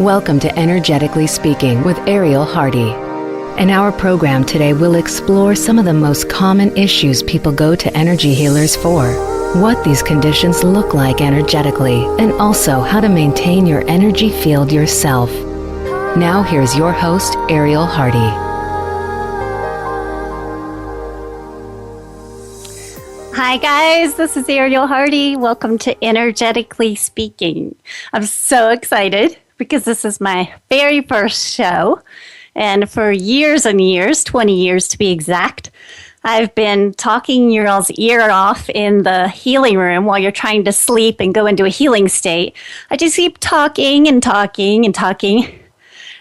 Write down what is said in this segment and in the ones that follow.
Welcome to Energetically Speaking with Ariel Hardy. In our program today, we'll explore some of the most common issues people go to energy healers for, what these conditions look like energetically, and also how to maintain your energy field yourself. Now here's your host, Ariel Hardy. Hi guys, this is Ariel Hardy. Welcome to Energetically Speaking. I'm so excited because this is my very first show. And for years and years, 20 years to be exact, I've been talking your all's ear off in the healing room while you're trying to sleep and go into a healing state. I just keep talking and talking and talking.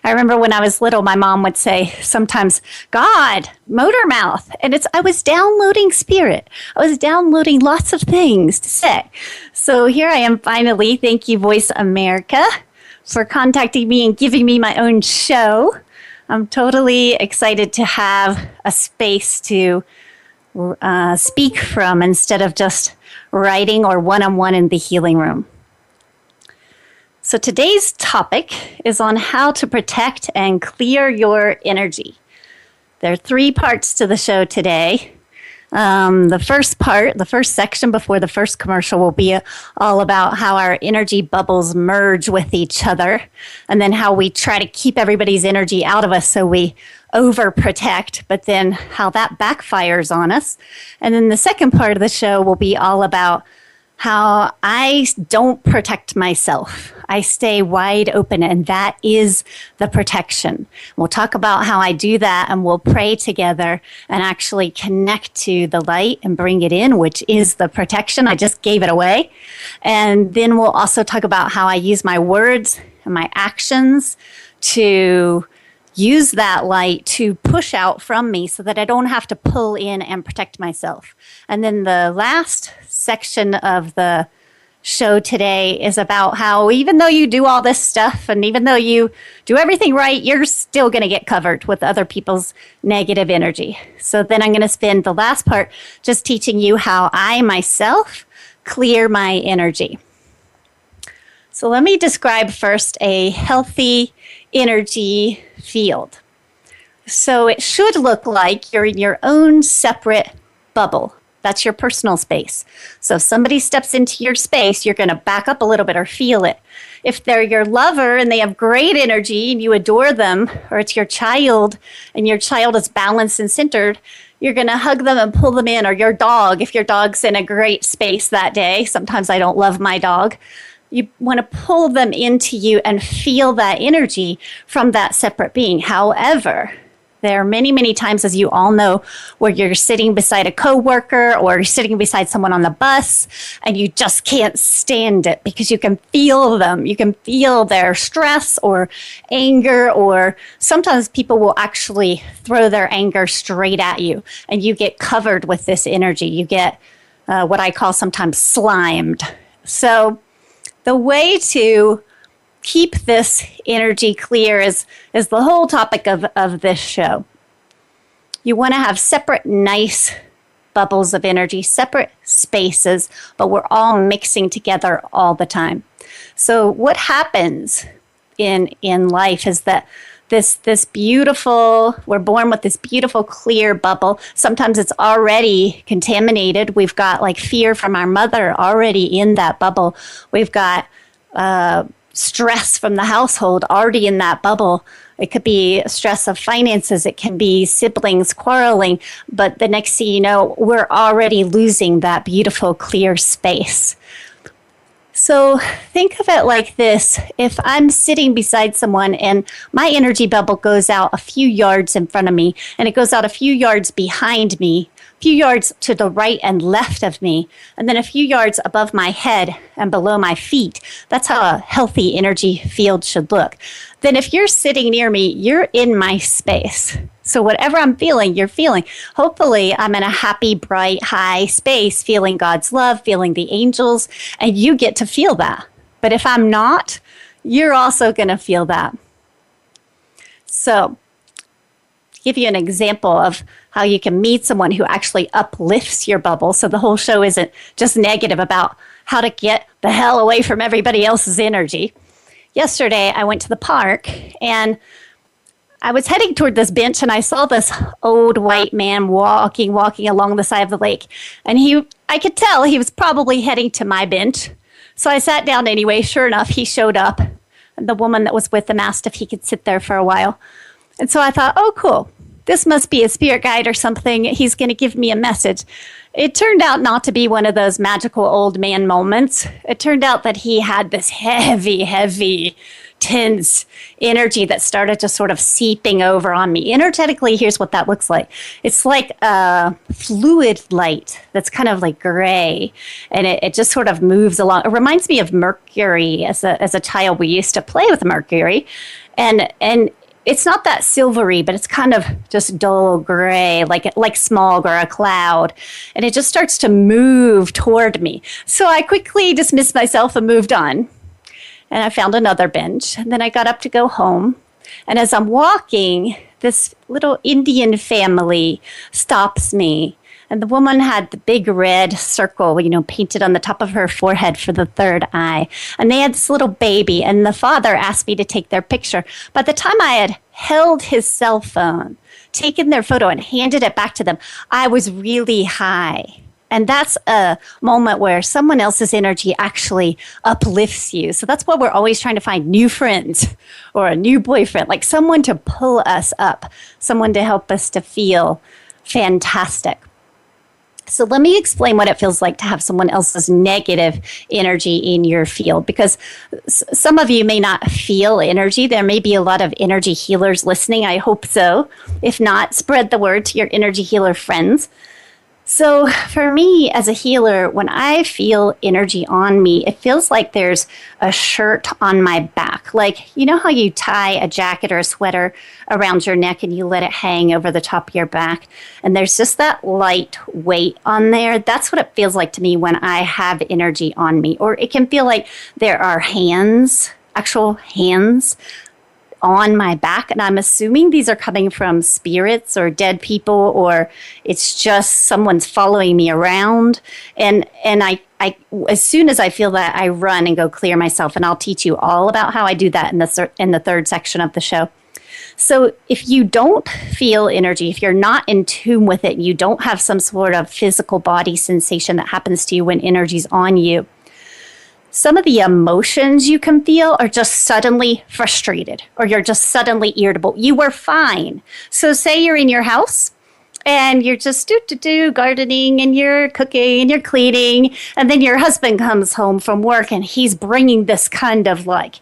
I remember when I was little, my mom would say sometimes, God, motor mouth. And I was downloading spirit. I was downloading lots of things to say. So here I am finally. Thank you, Voice America, for contacting me and giving me my own show. I'm totally excited to have a space to speak from instead of just writing or one-on-one in the healing room. So today's topic is on how to protect and clear your energy. There are 3 parts to the show today. The first section before the first commercial will be all about how our energy bubbles merge with each other, and then how we try to keep everybody's energy out of us so we overprotect, but then how that backfires on us. And then the second part of the show will be all about how I don't protect myself. I stay wide open, and that is the protection. We'll talk about how I do that, and we'll pray together and actually connect to the light and bring it in, which is the protection. I just gave it away. And then we'll also talk about how I use my words and my actions to use that light to push out from me so that I don't have to pull in and protect myself. And then the last section of the show today is about how even though you do all this stuff and even though you do everything right, you're still going to get covered with other people's negative energy. So then I'm going to spend the last part just teaching you how I myself clear my energy. So let me describe first a healthy energy field. So it should look like you're in your own separate bubble. That's your personal space. So if somebody steps into your space, you're going to back up a little bit or feel it. If they're your lover and they have great energy and you adore them, or it's your child and your child is balanced and centered, you're going to hug them and pull them in. Or your dog, if your dog's in a great space that day. Sometimes I don't love my dog. You want to pull them into you and feel that energy from that separate being. However, there are many, many times, as you all know, where you're sitting beside a coworker or you're sitting beside someone on the bus and you just can't stand it because you can feel them. You can feel their stress or anger, or sometimes people will actually throw their anger straight at you and you get covered with this energy. You get what I call sometimes slimed. So the way to keep this energy clear is the whole topic of this show. You want to have separate, nice bubbles of energy, separate spaces, but we're all mixing together all the time. So what happens in life is that this beautiful, we're born with this beautiful clear bubble. Sometimes it's already contaminated. We've got like fear from our mother already in that bubble. We've got stress from the household already in that bubble. It could be stress of finances. It can be siblings quarreling. But the next thing you know, we're already losing that beautiful clear space. So think of it like this. If I'm sitting beside someone and my energy bubble goes out a few yards in front of me and it goes out a few yards behind me, a few yards to the right and left of me, and then a few yards above my head and below my feet, that's how a healthy energy field should look. Then if you're sitting near me, you're in my space. So whatever I'm feeling, you're feeling. Hopefully, I'm in a happy, bright, high space, feeling God's love, feeling the angels, and you get to feel that. But if I'm not, you're also going to feel that. So, to give you an example of how you can meet someone who actually uplifts your bubble. So the whole show isn't just negative about how to get the hell away from everybody else's energy. yesterday I went to the park and I was heading toward this bench and I saw this old white man walking along the side of the lake. And I could tell he was probably heading to my bench. So I sat down anyway. Sure enough, he showed up. The woman that was with him asked if he could sit there for a while. And so I thought, oh, cool. This must be a spirit guide or something. He's going to give me a message. It turned out not to be one of those magical old man moments. It turned out that he had this heavy, tense energy that started just sort of seeping over on me. Energetically, here's what that looks like. It's like a fluid light that's kind of like gray, and it just sort of moves along. It reminds me of Mercury. As a child, we used to play with Mercury, and it's not that silvery, but it's kind of just dull gray, like smog or a cloud. And it just starts to move toward me. So I quickly dismissed myself and moved on. And I found another bench. And then I got up to go home. And as I'm walking, this little Indian family stops me. And the woman had the big red circle, painted on the top of her forehead for the third eye. And they had this little baby, and the father asked me to take their picture. By the time I had held his cell phone, taken their photo, and handed it back to them, I was really high. And that's a moment where someone else's energy actually uplifts you. So that's why we're always trying to find new friends or a new boyfriend, like someone to pull us up, someone to help us to feel fantastic. So let me explain what it feels like to have someone else's negative energy in your field, because some of you may not feel energy. There may be a lot of energy healers listening. I hope so. If not, spread the word to your energy healer friends. So for me as a healer, when I feel energy on me, it feels like there's a shirt on my back. Like, you know how you tie a jacket or a sweater around your neck and you let it hang over the top of your back? And there's just that light weight on there. That's what it feels like to me when I have energy on me. Or it can feel like there are hands, actual hands on my back, and I'm assuming these are coming from spirits or dead people, or it's just someone's following me around. And I as soon as I feel that, I run and go clear myself, and I'll teach you all about how I do that in the third section of the show. So if you don't feel energy, if you're not in tune with it, you don't have some sort of physical body sensation that happens to you when energy's on you, some of the emotions you can feel are just suddenly frustrated, or you're just suddenly irritable. You were fine. So say you're in your house and you're just gardening, and you're cooking and you're cleaning, and then your husband comes home from work and he's bringing this kind of like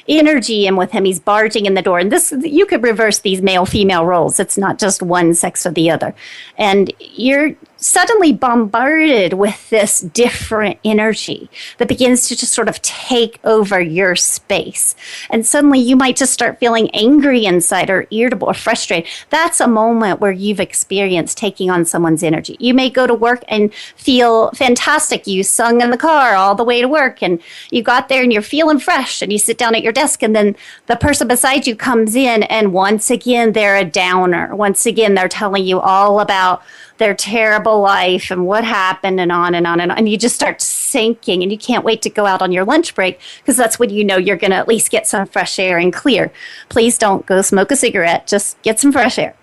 energy in with him. He's barging in the door. And this, you could reverse these male-female roles. It's not just one sex or the other. And you're suddenly bombarded with this different energy that begins to just sort of take over your space. And suddenly you might just start feeling angry inside, or irritable, or frustrated. That's a moment where you've experienced taking on someone's energy. You may go to work and feel fantastic. You sung in the car all the way to work, and you got there and you're feeling fresh, and you sit down at your desk, and then the person beside you comes in, and once again, they're a downer. Once again, they're telling you all about their terrible life and what happened, and on and on and on. And you just start sinking, and you can't wait to go out on your lunch break, because that's when you know you're going to at least get some fresh air and clear. Please don't go smoke a cigarette. Just get some fresh air.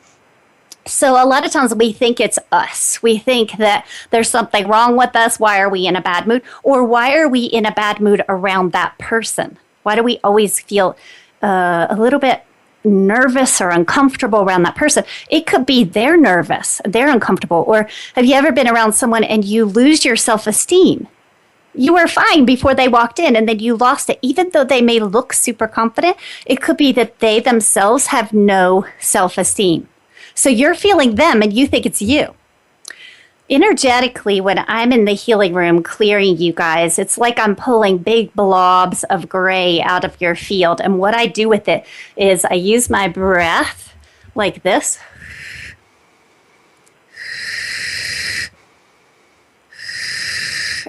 So a lot of times we think it's us. We think that there's something wrong with us. Why are we in a bad mood? Or why are we in a bad mood around that person? Why do we always feel a little bit nervous or uncomfortable around that person? It could be they're nervous, they're uncomfortable. Or have you ever been around someone and you lose your self-esteem? You were fine before they walked in, and then you lost it. Even though they may look super confident, it could be that they themselves have no self-esteem. So you're feeling them and you think it's you. Energetically, when I'm in the healing room clearing you guys, it's like I'm pulling big blobs of gray out of your field. And what I do with it is I use my breath like this.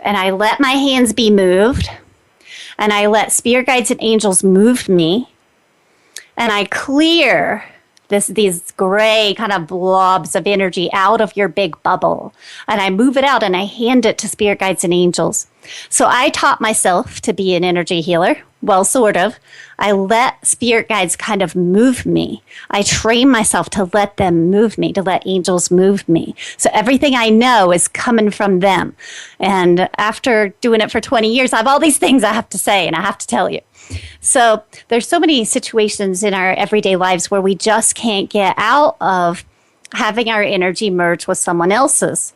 And I let my hands be moved. And I let spirit guides and angels move me. And I clear these gray kind of blobs of energy out of your big bubble. And I move it out and I hand it to spirit guides and angels. So I taught myself to be an energy healer. Well, sort of. I let spirit guides kind of move me. I train myself to let them move me, to let angels move me. So everything I know is coming from them. And after doing it for 20 years, I have all these things I have to say and I have to tell you. So there's so many situations in our everyday lives where we just can't get out of having our energy merge with someone else's.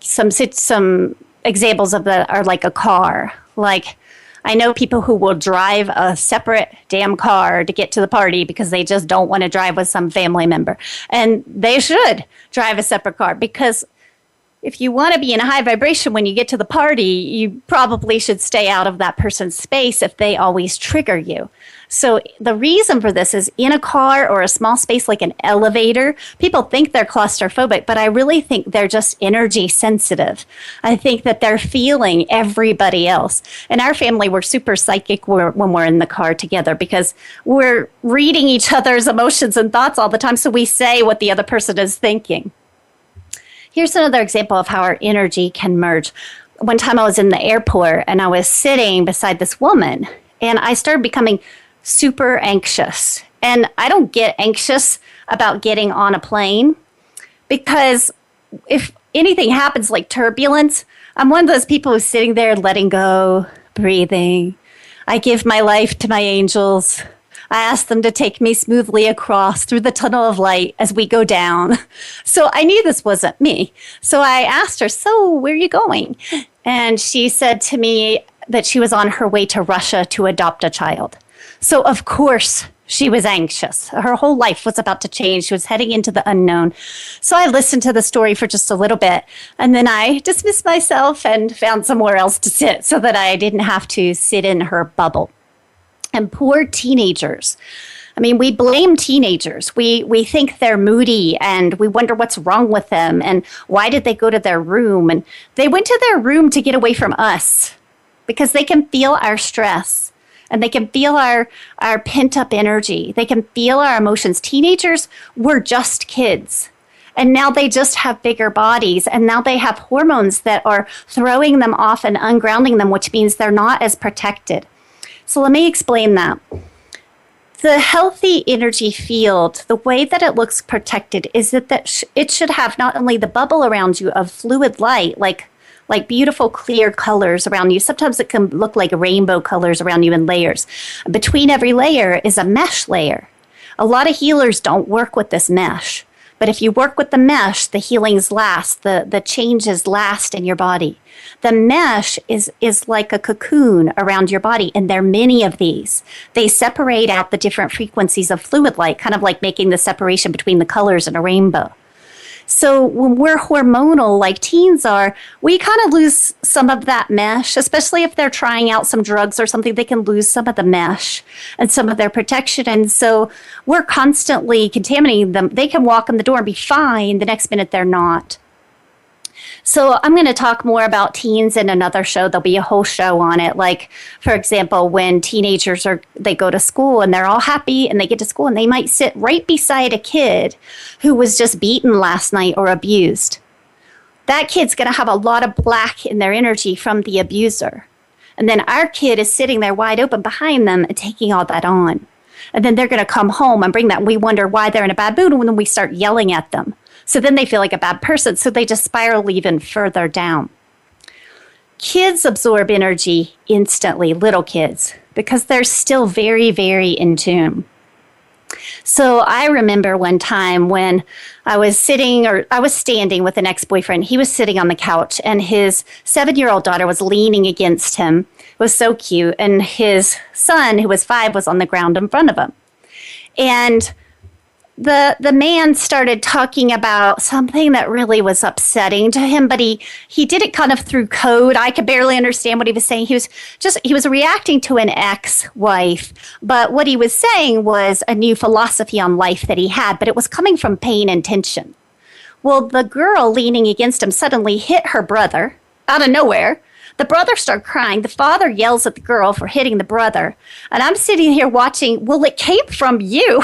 Some examples of that are like a car. Like, I know people who will drive a separate damn car to get to the party because they just don't want to drive with some family member. And they should drive a separate car, because if you want to be in a high vibration when you get to the party, you probably should stay out of that person's space if they always trigger you. So the reason for this is, in a car or a small space like an elevator, people think they're claustrophobic, but I really think they're just energy sensitive. I think that they're feeling everybody else. In our family, we're super psychic when we're in the car together, because we're reading each other's emotions and thoughts all the time, so we say what the other person is thinking. Here's another example of how our energy can merge. One time I was in the airport and I was sitting beside this woman, and I started becoming super anxious. And I don't get anxious about getting on a plane, because if anything happens like turbulence, I'm one of those people who's sitting there letting go, breathing. I give my life to my angels. I ask them to take me smoothly across through the tunnel of light as we go down. So I knew this wasn't me. So I asked her, "So where are you going?" And she said to me that she was on her way to Russia to adopt a child. So of course she was anxious. Her whole life was about to change. She was heading into the unknown. So I listened to the story for just a little bit, and then I dismissed myself and found somewhere else to sit so that I didn't have to sit in her bubble. And poor teenagers. I mean, we blame teenagers. We think they're moody, and we wonder what's wrong with them and why did they go to their room. And they went to their room to get away from us, because they can feel our stress. And they can feel our pent-up energy. They can feel our emotions. Teenagers were just kids. And now they just have bigger bodies. And now they have hormones that are throwing them off and ungrounding them, which means they're not as protected. So let me explain that. The healthy energy field, the way that it looks protected is that it should have not only the bubble around you of fluid light, like beautiful clear colors around you. Sometimes it can look like rainbow colors around you in layers. Between every layer is a mesh layer. A lot of healers don't work with this mesh. But if you work with the mesh, the healings last, the changes last in your body. The mesh is like a cocoon around your body, and there are many of these. They separate out the different frequencies of fluid light, kind of like making the separation between the colors in a rainbow. So when we're hormonal like teens are, we kind of lose some of that mesh, especially if they're trying out some drugs or something. They can lose some of the mesh and some of their protection. And so we're constantly contaminating them. They can walk in the door and be fine. The next minute they're not. So I'm going to talk more about teens in another show. There'll be a whole show on it. Like, for example, when teenagers they go to school and they're all happy and they get to school and they might sit right beside a kid who was just beaten last night or abused. That kid's going to have a lot of black in their energy from the abuser. And then our kid is sitting there wide open behind them and taking all that on. And then they're going to come home and bring that. And we wonder why they're in a bad mood when we start yelling at them. So then they feel like a bad person. So they just spiral even further down. Kids absorb energy instantly, little kids, because they're still very, very in tune. So I remember one time when I was standing with an ex-boyfriend. He was sitting on the couch, and his 7-year-old daughter was leaning against him. It was so cute. And his son, who was 5, was on the ground in front of him. And the man started talking about something that really was upsetting to him, but he did it kind of through code. I could barely understand what he was saying. He was reacting to an ex-wife, but what he was saying was a new philosophy on life that he had, but it was coming from pain and tension. Well, the girl leaning against him suddenly hit her brother out of nowhere. The brother started crying. The father yells at the girl for hitting the brother. And I'm sitting here watching, well, it came from you.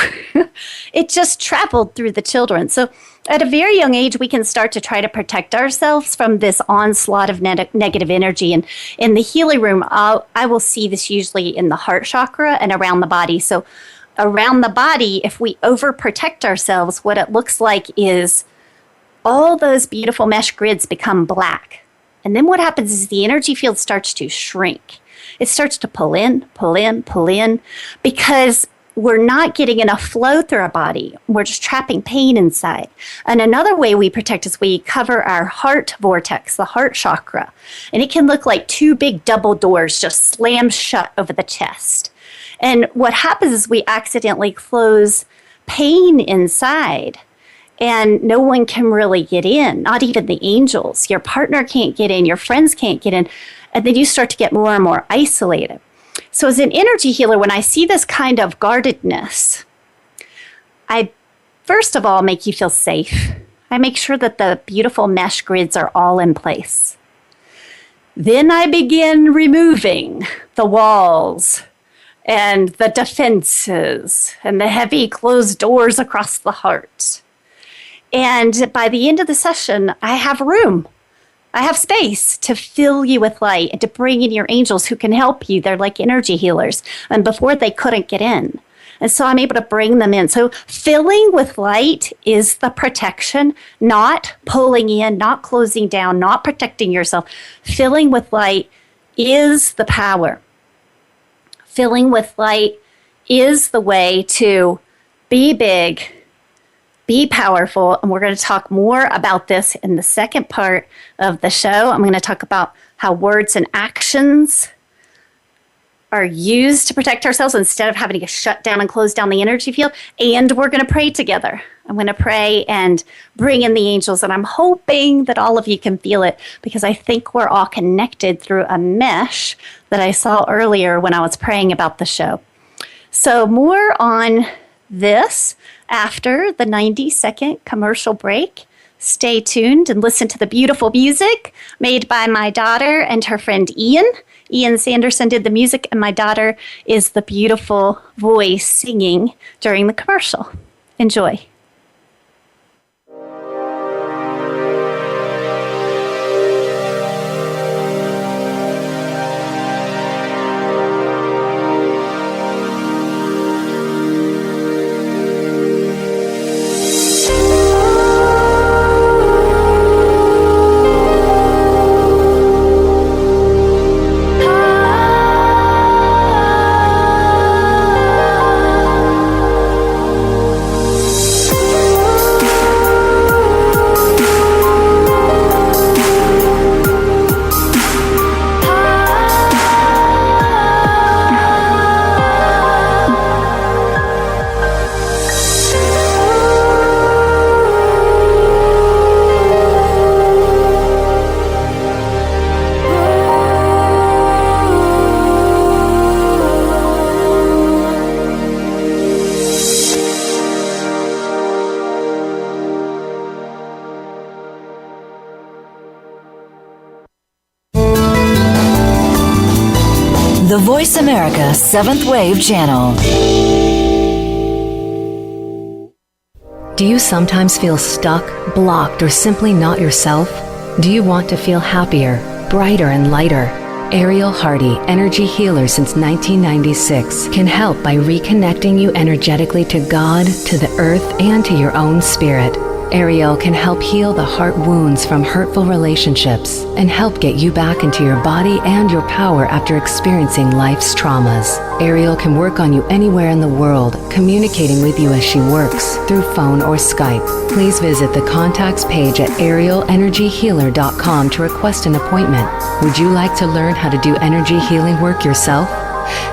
It just traveled through the children. So At a very young age, we can start to try to protect ourselves from this onslaught of negative energy. And in the healing room, I will see this usually in the heart chakra and around the body. So around the body, if we overprotect ourselves, what it looks like is all those beautiful mesh grids become black. And then what happens is the energy field starts to shrink. It starts to pull in, pull in, pull in, because we're not getting enough flow through our body. We're just trapping pain inside. And another way we protect is we cover our heart vortex, the heart chakra. And it can look like two big double doors just slam shut over the chest. And what happens is we accidentally close pain inside. And no one can really get in, not even the angels. Your partner can't get in, your friends can't get in. And then you start to get more and more isolated. So as an energy healer, when I see this kind of guardedness, I first of all make you feel safe. I make sure that the beautiful mesh grids are all in place. Then I begin removing the walls and the defenses and the heavy closed doors across the heart. And by the end of the session, I have room. I have space to fill you with light and to bring in your angels who can help you. They're like energy healers. And before they couldn't get in. And so I'm able to bring them in. So filling with light is the protection, not pulling in, not closing down, not protecting yourself. Filling with light is the power. Filling with light is the way to be big, be powerful, and we're going to talk more about this in the second part of the show. I'm going to talk about how words and actions are used to protect ourselves instead of having to shut down and close down the energy field. And we're going to pray together. I'm going to pray and bring in the angels, and I'm hoping that all of you can feel it because I think we're all connected through a mesh that I saw earlier when I was praying about the show. So more on this after the 90-second commercial break. Stay tuned and listen to the beautiful music made by my daughter and her friend Ian. Ian Sanderson did the music, and my daughter is the beautiful voice singing during the commercial. Enjoy. The Voice America 7th Wave Channel. Do you sometimes feel stuck, blocked, or simply not yourself? Do you want to feel happier, brighter, and lighter? Ariel Hardy, energy healer since 1996, can help by reconnecting you energetically to God, to the earth, and to your own spirit. Ariel can help heal the heart wounds from hurtful relationships and help get you back into your body and your power after experiencing life's traumas. Ariel can work on you anywhere in the world, communicating with you as she works through phone or Skype. Please visit the contacts page at arielenergyhealer.com to request an appointment. Would you like to learn how to do energy healing work yourself?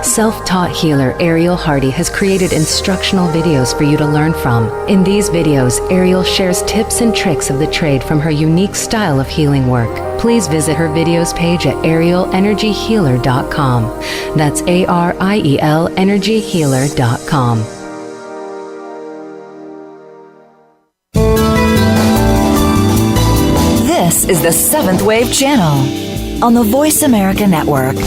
Self-taught healer Ariel Hardy has created instructional videos for you to learn from. In these videos, Ariel shares tips and tricks of the trade from her unique style of healing work. Please visit her videos page at arielenergyhealer.com. That's ARIEL energyhealer.com. This is the 7th Wave Channel on the Voice America Network.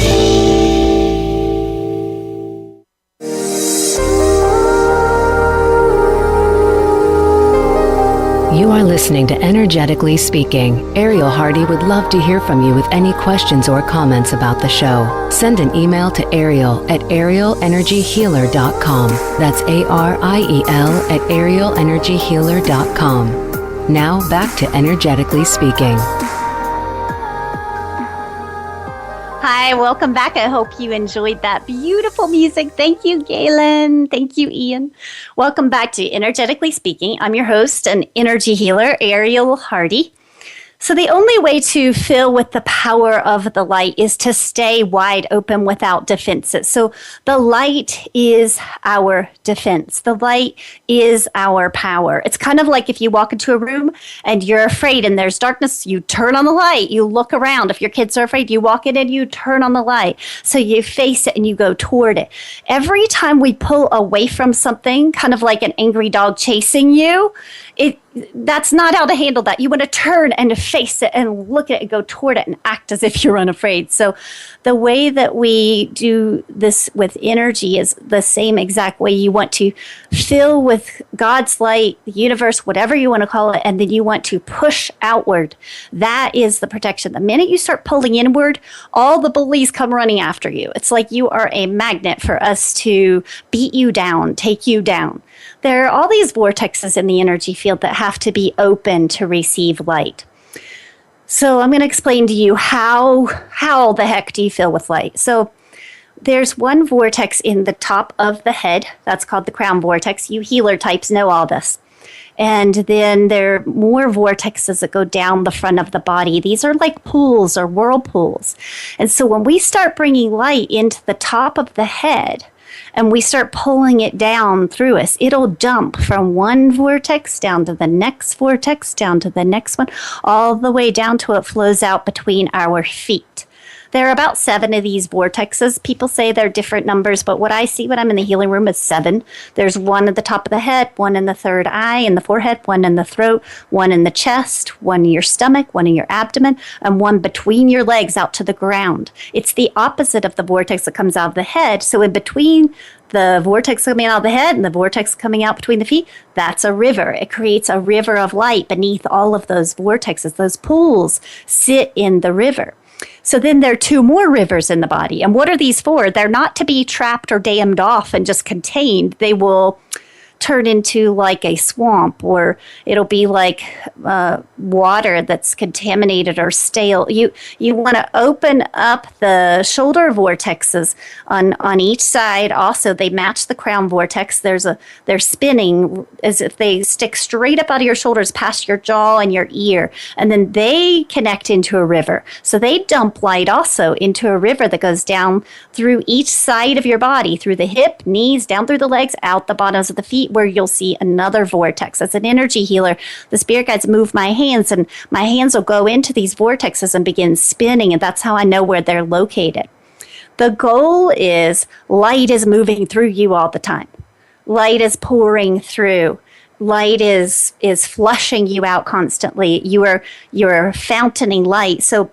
You are listening to Energetically Speaking. Ariel Hardy would love to hear from you with any questions or comments about the show. Send an email to Ariel at arielenergyhealer.com. That's ARIEL at arielenergyhealer.com. Now back to Energetically Speaking. Hi, welcome back. I hope you enjoyed that beautiful music. Thank you, Galen. Thank you, Ian. Welcome back to Energetically Speaking. I'm your host and energy healer, Ariel Hardy. So the only way to fill with the power of the light is to stay wide open without defenses. So the light is our defense. The light is our power. It's kind of like if you walk into a room and you're afraid and there's darkness, you turn on the light, you look around. If your kids are afraid, you walk in and you turn on the light. So you face it and you go toward it. Every time we pull away from something, kind of like an angry dog chasing you, that's not how to handle that. You want to turn and face it and look at it and go toward it and act as if you're unafraid. So the way that we do this with energy is the same exact way. You want to fill with God's light, the universe, whatever you want to call it, and then you want to push outward. That is the protection. The minute you start pulling inward, all the bullies come running after you. It's like you are a magnet for us to beat you down, take you down. There are all these vortexes in the energy field that have to be open to receive light. So I'm going to explain to you how the heck do you fill with light. So there's one vortex in the top of the head. That's called the crown vortex. You healer types know all this. And then there are more vortexes that go down the front of the body. These are like pools or whirlpools. And so when we start bringing light into the top of the head, and we start pulling it down through us, it'll jump from one vortex down to the next vortex, down to the next one, all the way down till it flows out between our feet. There are about 7 of these vortexes. People say they're different numbers, but what I see when I'm in the healing room is 7. There's one at the top of the head, one in the third eye, in the forehead, one in the throat, one in the chest, one in your stomach, one in your abdomen, and one between your legs out to the ground. It's the opposite of the vortex that comes out of the head. So in between the vortex coming out of the head and the vortex coming out between the feet, that's a river. It creates a river of light beneath all of those vortexes. Those pools sit in the river. So then there are 2 more rivers in the body. And what are these for? They're not to be trapped or dammed off and just contained. They will turn into like a swamp, or it'll be like water that's contaminated or stale. You want to open up the shoulder vortexes on each side. Also, they match the crown vortex. They're spinning as if they stick straight up out of your shoulders past your jaw and your ear, and then they connect into a river. So they dump light also into a river that goes down through each side of your body, through the hip, knees, down through the legs, out the bottoms of the feet, where you'll see another vortex. As an energy healer, the spirit guides move my hands, and my hands will go into these vortexes and begin spinning, and that's how I know where they're located. The goal is light is moving through you all the time. Light is pouring through. Light is flushing you out constantly. You're fountaining light. So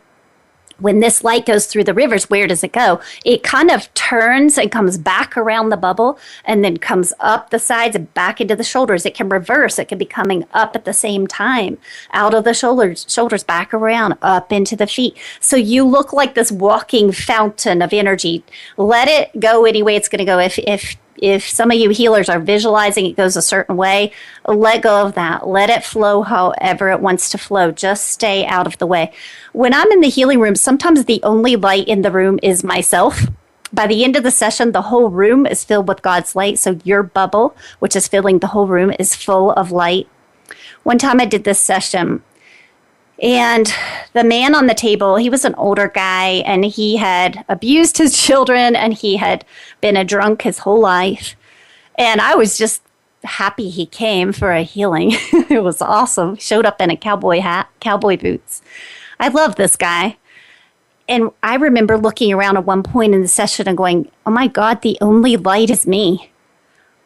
when this light goes through the rivers, where does it go? It kind of turns and comes back around the bubble and then comes up the sides and back into the shoulders. It can reverse. It can be coming up at the same time, out of the shoulders, back around, up into the feet. So you look like this walking fountain of energy. Let it go any way it's going to go. If some of you healers are visualizing it goes a certain way, let go of that. Let it flow however it wants to flow. Just stay out of the way. When I'm in the healing room, sometimes the only light in the room is myself. By the end of the session, the whole room is filled with God's light. So your bubble, which is filling the whole room, is full of light. One time I did this session, and the man on the table, he was an older guy, and he had abused his children, and he had been a drunk his whole life. And I was just happy he came for a healing. It was awesome. He showed up in a cowboy hat, cowboy boots. I love this guy. And I remember looking around at one point in the session and going, oh my God, the only light is me.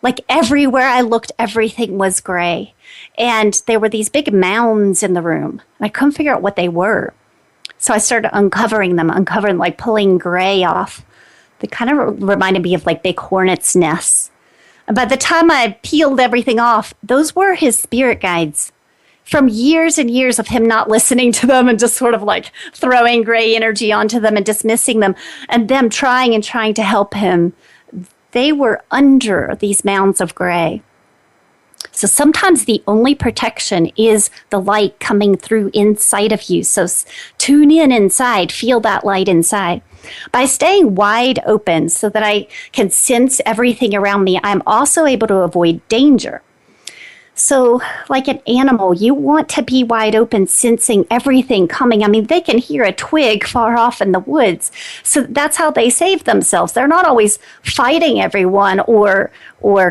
Like everywhere I looked, everything was gray. And there were these big mounds in the room. And I couldn't figure out what they were. So I started uncovering, like pulling gray off. They kind of reminded me of like big hornets' nests. And by the time I peeled everything off, those were his spirit guides from years and years of him not listening to them and just sort of like throwing gray energy onto them and dismissing them, and them trying and trying to help him, they were under these mounds of gray. So sometimes the only protection is the light coming through inside of you. So tune in inside, feel that light inside. By staying wide open so that I can sense everything around me, I'm also able to avoid danger. So like an animal, you want to be wide open, sensing everything coming. I mean, they can hear a twig far off in the woods. So that's how they save themselves. They're not always fighting everyone or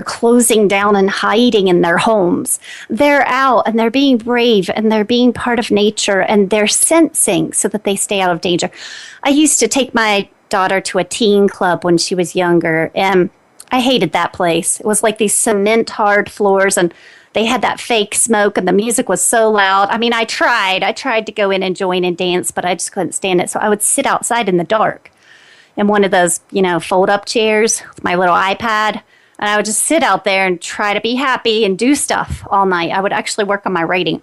closing down and hiding in their homes. They're out and they're being brave and they're being part of nature and they're sensing so that they stay out of danger. I used to take my daughter to a teen club when she was younger, and I hated that place. It was like these cement hard floors, and they had that fake smoke and the music was so loud. I mean, I tried to go in and join and dance, but I just couldn't stand it. So I would sit outside in the dark in one of those, fold up chairs with my little iPad. And I would just sit out there and try to be happy and do stuff all night. I would actually work on my writing.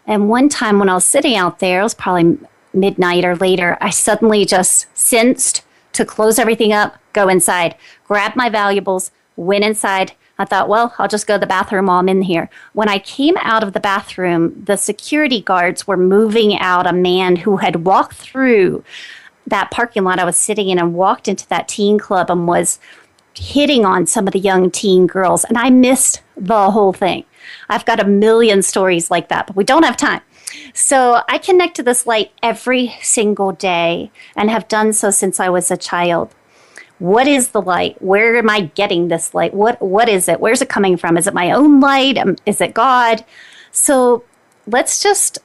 And one time when I was sitting out there, it was probably midnight or later, I suddenly just sensed to close everything up, go inside, grab my valuables, went inside. I thought, well, I'll just go to the bathroom while I'm in here. When I came out of the bathroom, the security guards were moving out a man who had walked through that parking lot I was sitting in and walked into that teen club and was hitting on some of the young teen girls. And I missed the whole thing. I've got a million stories like that, but we don't have time. So I connect to this light every single day and have done so since I was a child. What is the light? Where am I getting this light? What is it? Where's it coming from? Is it my own light? Is it God? So let's just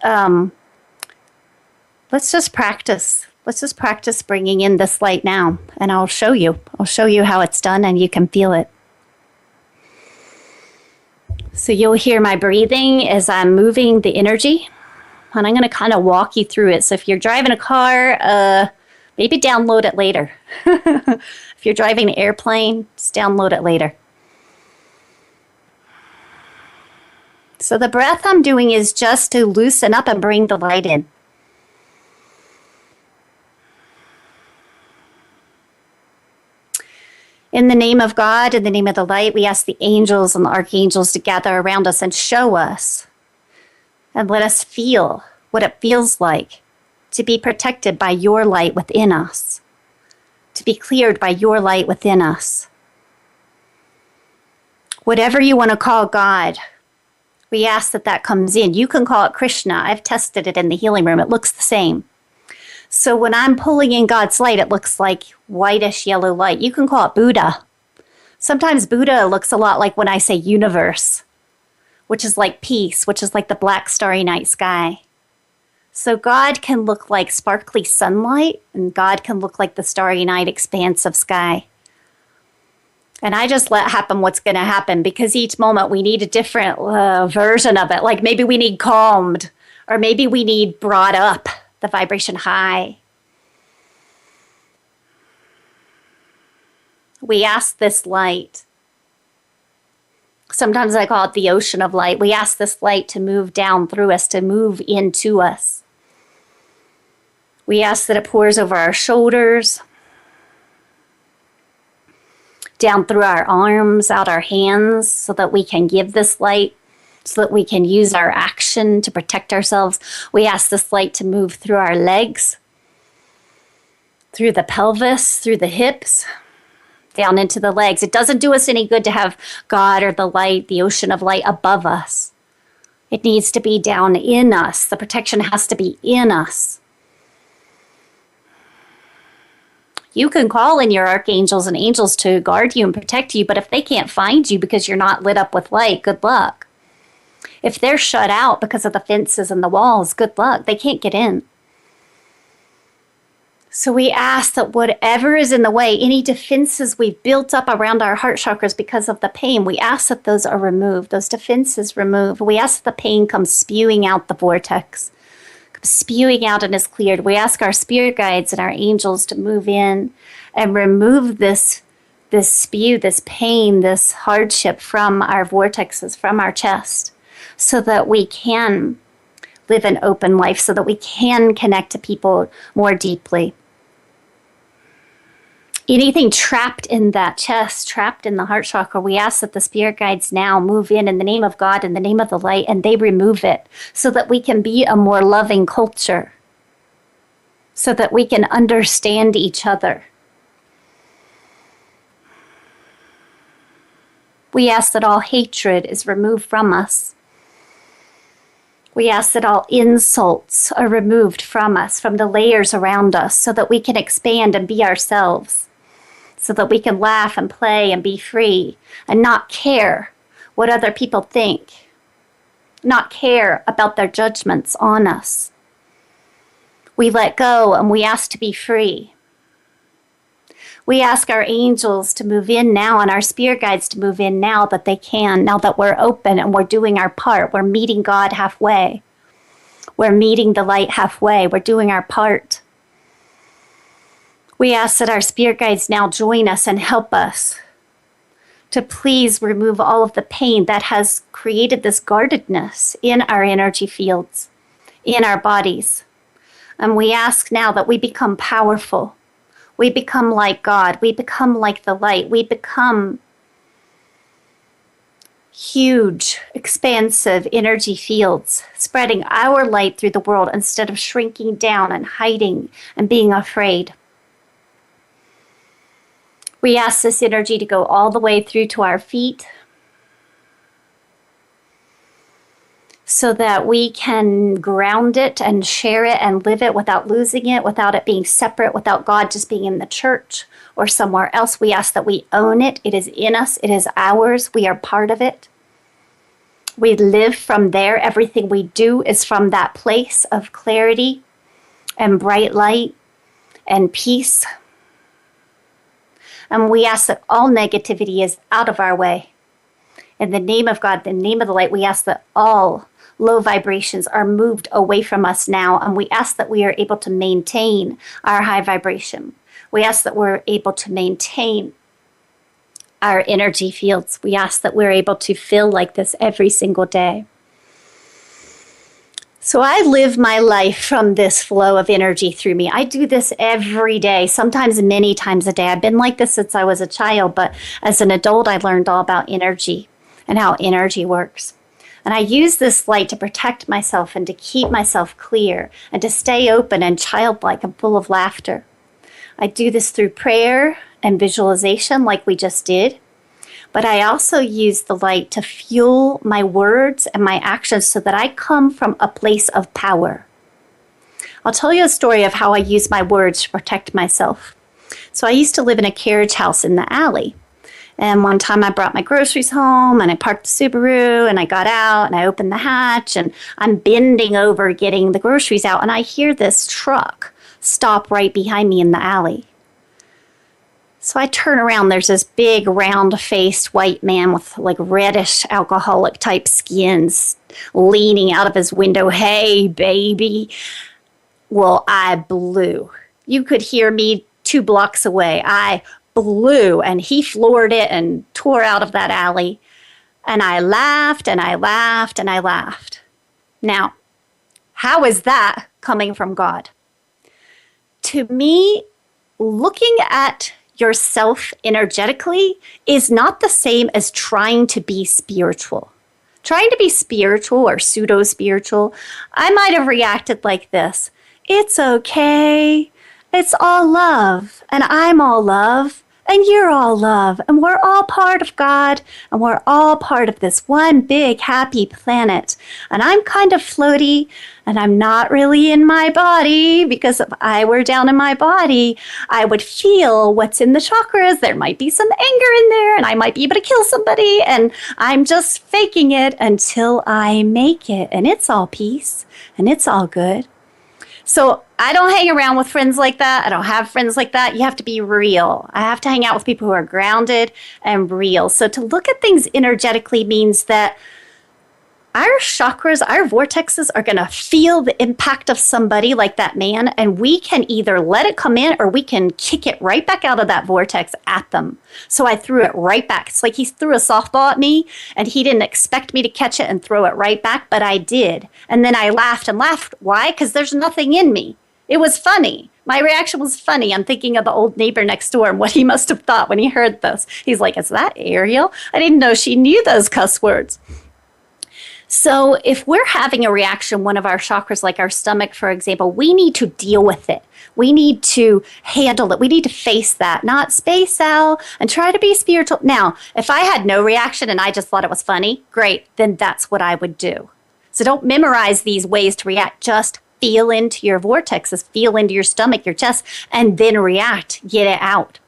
practice. Let's just practice bringing in this light now, and I'll show you. I'll show you how it's done, and you can feel it. So you'll hear my breathing as I'm moving the energy, and I'm going to kind of walk you through it. So if you're driving a car, maybe download it later. If you're driving an airplane, just download it later. So the breath I'm doing is just to loosen up and bring the light in. In the name of God, in the name of the light, we ask the angels and the archangels to gather around us and show us and let us feel what it feels like to be protected by your light within us, to be cleared by your light within us. Whatever you want to call God, we ask that comes in. You can call it Krishna. I've tested it in the healing room. It looks the same. So when I'm pulling in God's light, it looks like whitish yellow light. You can call it Buddha. Sometimes Buddha looks a lot like when I say universe, which is like peace, which is like the black starry night sky. So God can look like sparkly sunlight, and God can look like the starry night expanse of sky. And I just let happen what's going to happen, because each moment we need a different version of it. Like maybe we need calmed, or maybe we need brought up, the vibration high. We ask this light. Sometimes I call it the ocean of light. We ask this light to move down through us, to move into us. We ask that it pours over our shoulders, down through our arms, out our hands, so that we can give this light, so that we can use our action to protect ourselves. We ask this light to move through our legs, through the pelvis, through the hips, down into the legs. It doesn't do us any good to have God or the light, the ocean of light above us. It needs to be down in us. The protection has to be in us. You can call in your archangels and angels to guard you and protect you, but if they can't find you because you're not lit up with light, good luck. If they're shut out because of the fences and the walls, good luck. They can't get in. So we ask that whatever is in the way, any defenses we've built up around our heart chakras because of the pain, we ask that those are removed, those defenses removed. We ask that the pain comes spewing out the vortex, comes spewing out and is cleared. We ask our spirit guides and our angels to move in and remove this spew, this pain, this hardship from our vortexes, from our chest. so that we can live an open life, so that we can connect to people more deeply. Anything trapped in that chest, trapped in the heart chakra, we ask that the spirit guides now move in the name of God, in the name of the light, and they remove it so that we can be a more loving culture, so that we can understand each other. We ask that all hatred is removed from us. We ask that all insults are removed from us, from the layers around us, so that we can expand and be ourselves, so that we can laugh and play and be free and not care what other people think, not care about their judgments on us. We let go and we ask to be free. We ask our angels to move in now and our spirit guides to move in now that they can, now that we're open and we're doing our part. We're meeting God halfway. We're meeting the light halfway. We're doing our part. We ask that our spirit guides now join us and help us to please remove all of the pain that has created this guardedness in our energy fields, in our bodies. And we ask now that we become powerful. We become like God. We become like the light. We become huge, expansive energy fields, spreading our light through the world instead of shrinking down and hiding and being afraid. We ask this energy to go all the way through to our feet so that we can ground it and share it and live it without losing it, without it being separate, without God just being in the church or somewhere else. We ask that we own it. It is in us. It is ours. We are part of it. We live from there. Everything we do is from that place of clarity and bright light and peace. And we ask that all negativity is out of our way. In the name of God, the name of the light, we ask that all low vibrations are moved away from us now. And we ask that we are able to maintain our high vibration. We ask that we're able to maintain our energy fields. We ask that we're able to feel like this every single day. So I live my life from this flow of energy through me. I do this every day, sometimes many times a day. I've been like this since I was a child, but as an adult, I learned all about energy and how energy works. And I use this light to protect myself and to keep myself clear and to stay open and childlike and full of laughter. I do this through prayer and visualization like we just did. But I also use the light to fuel my words and my actions so that I come from a place of power. I'll tell you a story of how I use my words to protect myself. So I used to live in a carriage house in the alley. And one time I brought my groceries home and I parked the Subaru and I got out and I opened the hatch and I'm bending over getting the groceries out and I hear this truck stop right behind me in the alley. So I turn around, there's this big round-faced white man with like reddish alcoholic type skins leaning out of his window. Hey, baby. Well, I blew. You could hear me 2 blocks away. I blew and he floored it and tore out of that alley. And I laughed and I laughed and I laughed. Now, how is that coming from God? To me, looking at yourself energetically is not the same as trying to be spiritual. Trying to be spiritual or pseudo-spiritual, I might have reacted like this. It's okay. It's all love. And I'm all love. And you're all love. And we're all part of God. And we're all part of this one big happy planet. And I'm kind of floaty. And I'm not really in my body. Because if I were down in my body, I would feel what's in the chakras. There might be some anger in there. And I might be able to kill somebody. And I'm just faking it until I make it. And it's all peace. And it's all good. So I don't hang around with friends like that. I don't have friends like that. You have to be real. I have to hang out with people who are grounded and real. So to look at things energetically means that our chakras, our vortexes are going to feel the impact of somebody like that man, and we can either let it come in or we can kick it right back out of that vortex at them. So I threw it right back. It's like he threw a softball at me, and he didn't expect me to catch it and throw it right back, but I did. And then I laughed and laughed. Why? Because there's nothing in me. It was funny. My reaction was funny. I'm thinking of the old neighbor next door and what he must have thought when he heard this. He's like, is that Ariel? I didn't know she knew those cuss words. So if we're having a reaction, one of our chakras, like our stomach, for example, we need to deal with it. We need to handle it. We need to face that, not space out and try to be spiritual. Now, if I had no reaction and I just thought it was funny, great, then that's what I would do. So don't memorize these ways to react. Just feel into your vortexes, feel into your stomach, your chest, and then react, get it out.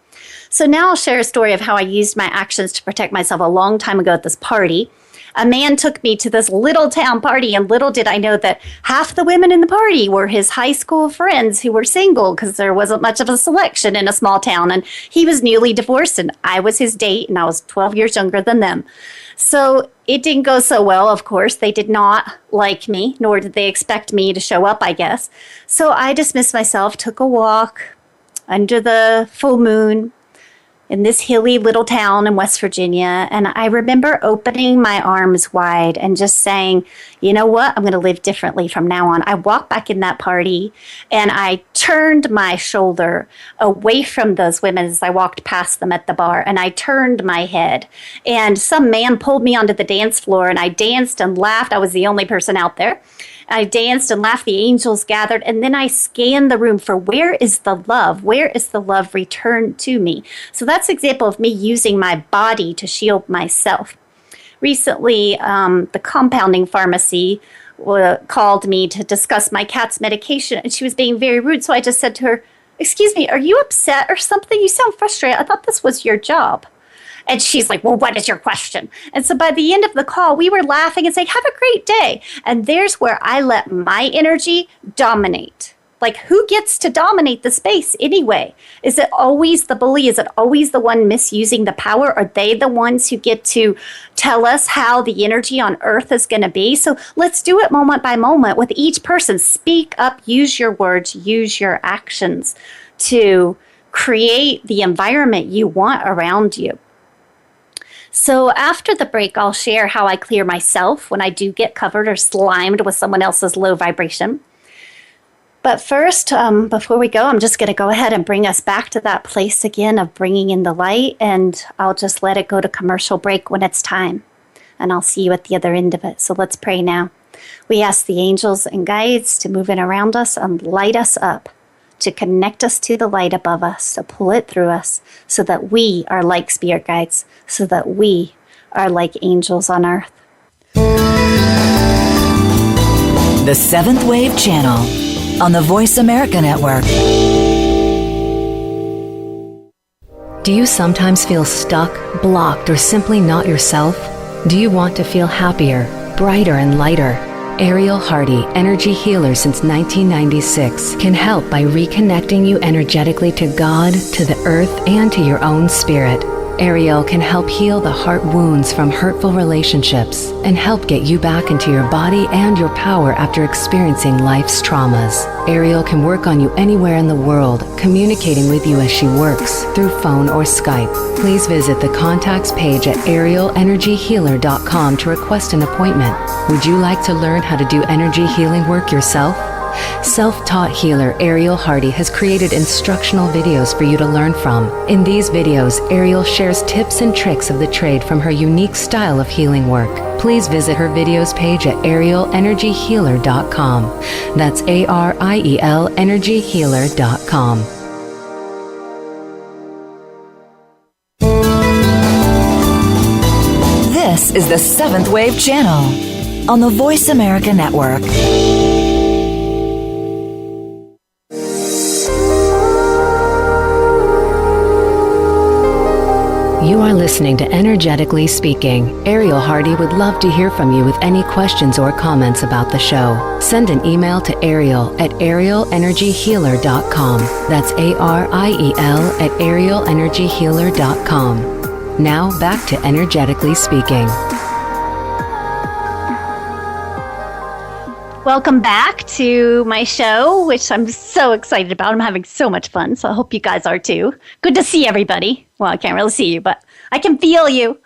So now I'll share a story of how I used my actions to protect myself a long time ago at this party. A man took me to this little town party, and little did I know that half the women in the party were his high school friends who were single because there wasn't much of a selection in a small town. And he was newly divorced, and I was his date, and I was 12 years younger than them. So it didn't go so well, of course. They did not like me, nor did they expect me to show up, I guess. So I dismissed myself, took a walk under the full moon in this hilly little town in West Virginia. And I remember opening my arms wide and just saying, you know what, I'm going to live differently from now on. I walked back in that party and I turned my shoulder away from those women as I walked past them at the bar. And I turned my head and some man pulled me onto the dance floor and I danced and laughed. I was the only person out there. I danced and laughed. The angels gathered. And then I scanned the room for where is the love? Where is the love returned to me? So that's an example of me using my body to shield myself. Recently, the compounding pharmacy called me to discuss my cat's medication, and she was being very rude. So I just said to her, excuse me, are you upset or something? You sound frustrated. I thought this was your job. And she's like, well, what is your question? And so by the end of the call, we were laughing and saying, have a great day. And there's where I let my energy dominate. Like, who gets to dominate the space anyway? Is it always the bully? Is it always the one misusing the power? Are they the ones who get to tell us how the energy on Earth is going to be? So let's do it moment by moment with each person. Speak up, use your words, use your actions to create the environment you want around you. So after the break, I'll share how I clear myself when I do get covered or slimed with someone else's low vibration. But first, before we go, I'm just going to go ahead and bring us back to that place again of bringing in the light, and I'll just let it go to commercial break when it's time. And I'll see you at the other end of it. So let's pray now. We ask the angels and guides to move in around us and light us up, to connect us to the light above us, to pull it through us, so that we are like spirit guides, so that we are like angels on earth. The Seventh Wave Channel on the Voice America Network. Do you sometimes feel stuck, blocked, or simply not yourself? Do you want to feel happier, brighter, and lighter? Ariel Hardy, energy healer since 1996, can help by reconnecting you energetically to God, to the earth, and to your own spirit. Ariel can help heal the heart wounds from hurtful relationships and help get you back into your body and your power after experiencing life's traumas. Ariel can work on you anywhere in the world, communicating with you as she works through phone or Skype. Please visit the contacts page at arielenergyhealer.com to request an appointment. Would you like to learn how to do energy healing work yourself? Self-taught healer Ariel Hardy has created instructional videos for you to learn from. In these videos, Ariel shares tips and tricks of the trade from her unique style of healing work. Please visit her videos page at arielenergyhealer.com. That's ARIEL energyhealer.com. This is the Seventh Wave Channel on the Voice America Network. You are listening to Energetically Speaking. Ariel Hardy would love to hear from you with any questions or comments about the show. Send an email to Ariel at arielenergyhealer.com. That's ARIEL at arielenergyhealer.com. Now back to Energetically Speaking. Welcome back to my show, which I'm so excited about. I'm having so much fun, so I hope you guys are too. Good to see everybody. Well, I can't really see you, but I can feel you.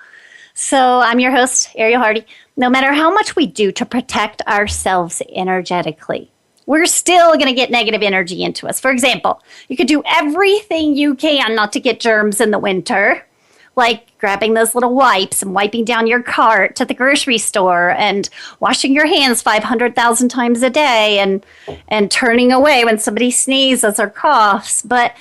So I'm your host, Ariel Hardy. No matter how much we do to protect ourselves energetically, we're still going to get negative energy into us. For example, you could do everything you can not to get germs in the winter, like grabbing those little wipes and wiping down your cart at the grocery store and washing your hands 500,000 times a day and turning away when somebody sneezes or coughs. But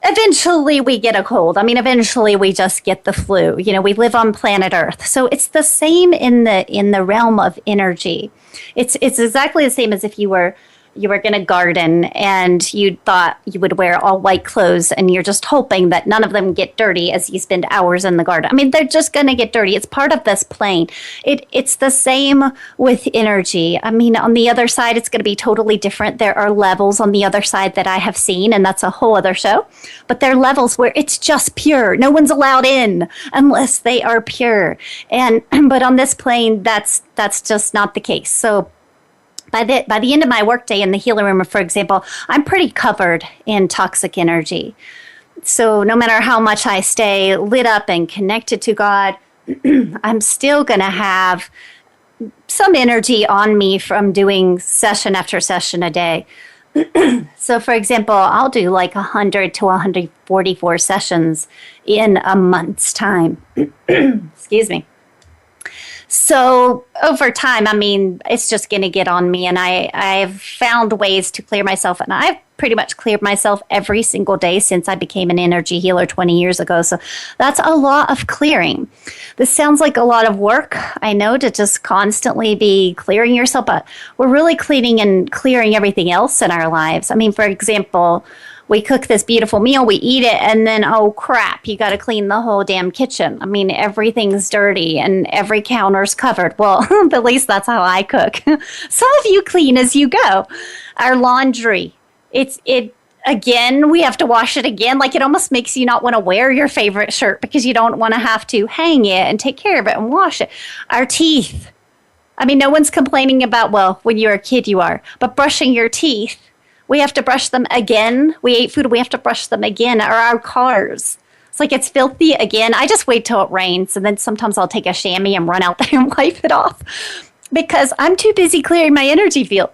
eventually we get a cold. I mean, eventually we just get the flu. You know, we live on planet Earth. So it's the same in the realm of energy. It's exactly the same as if you were going to garden and you thought you would wear all white clothes and you're just hoping that none of them get dirty as you spend hours in the garden. I mean, they're just going to get dirty. It's part of this plane. It's the same with energy. I mean, on the other side, it's going to be totally different. There are levels on the other side that I have seen, and that's a whole other show. But there are levels where it's just pure. No one's allowed in unless they are pure. But on this plane, that's just not the case. So by the end of my workday in the healing room, for example, I'm pretty covered in toxic energy. So no matter how much I stay lit up and connected to God, I'm still going to have some energy on me from doing session after session a day. So for example, I'll do like 100 to 144 sessions in a month's time. Excuse me. So over time, I mean, it's just going to get on me. And I've found ways to clear myself. And I've pretty much cleared myself every single day since I became an energy healer 20 years ago. So that's a lot of clearing. This sounds like a lot of work, I know, to just constantly be clearing yourself. But we're really cleaning and clearing everything else in our lives. I mean, for example, we cook this beautiful meal, we eat it, and then, oh crap, you got to clean the whole damn kitchen. I mean, everything's dirty and every counter's covered. Well, at least that's how I cook. Some of you clean as you go. Our laundry, again, we have to wash it again. Like, it almost makes you not want to wear your favorite shirt because you don't want to have to hang it and take care of it and wash it. Our teeth. I mean, no one's complaining about, well, when you're a kid you are, but brushing your teeth. We have to brush them again. We ate food, we have to brush them again. Or our cars. It's like it's filthy again. I just wait till it rains, and then sometimes I'll take a chamois and run out there and wipe it off because I'm too busy clearing my energy field.